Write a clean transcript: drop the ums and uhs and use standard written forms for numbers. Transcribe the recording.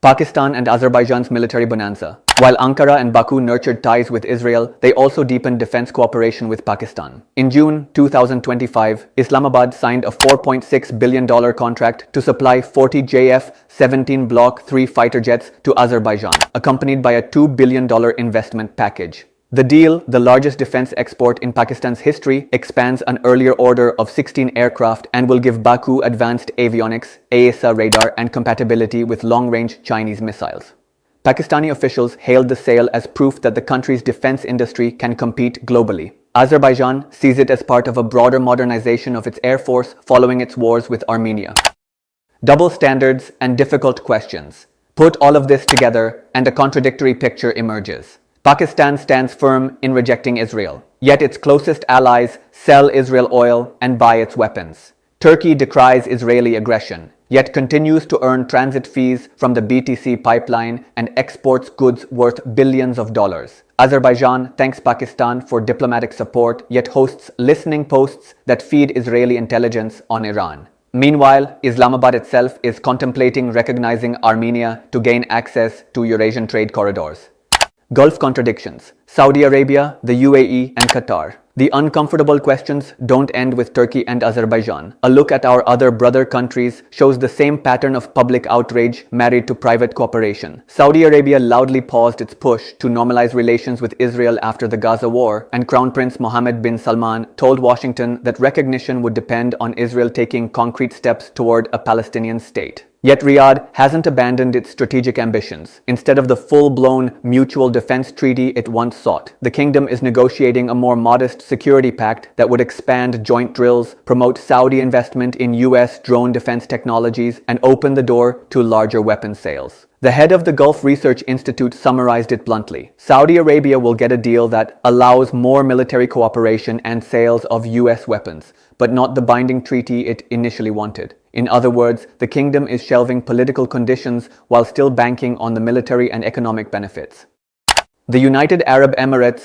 Pakistan and Azerbaijan's military bonanza. While Ankara and Baku nurtured ties with Israel, they also deepened defense cooperation with Pakistan. In June 2025, Islamabad signed a $4.6 billion contract to supply 40 JF-17 Block 3 fighter jets to Azerbaijan, accompanied by a $2 billion investment package. The deal, the largest defense export in Pakistan's history, expands an earlier order of 16 aircraft and will give Baku advanced avionics, AESA radar, and compatibility with long-range Chinese missiles. Pakistani officials hailed the sale as proof that the country's defense industry can compete globally. Azerbaijan sees it as part of a broader modernization of its air force following its wars with Armenia. Double standards and difficult questions. Put all of this together and a contradictory picture emerges. Pakistan stands firm in rejecting Israel, yet its closest allies sell Israel oil and buy its weapons. Turkey decries Israeli aggression, yet continues to earn transit fees from the BTC pipeline and exports goods worth billions of dollars. Azerbaijan thanks Pakistan for diplomatic support, yet hosts listening posts that feed Israeli intelligence on Iran. Meanwhile, Islamabad itself is contemplating recognizing Armenia to gain access to Eurasian trade corridors. Gulf contradictions. Saudi Arabia, the UAE, and Qatar. The uncomfortable questions don't end with Turkey and Azerbaijan. A look at our other brother countries shows the same pattern of public outrage married to private cooperation. Saudi Arabia loudly paused its push to normalize relations with Israel after the Gaza war, and Crown Prince Mohammed bin Salman told Washington that recognition would depend on Israel taking concrete steps toward a Palestinian state. Yet Riyadh hasn't abandoned its strategic ambitions. Instead of the full-blown mutual defense treaty it once sought, the kingdom is negotiating a more modest security pact that would expand joint drills, promote Saudi investment in US drone defense technologies, and open the door to larger weapons sales. The head of the Gulf Research Institute summarized it bluntly. Saudi Arabia will get a deal that allows more military cooperation and sales of US weapons, but not the binding treaty it initially wanted. In other words, the kingdom is shelving political conditions while still banking on the military and economic benefits. The United Arab Emirates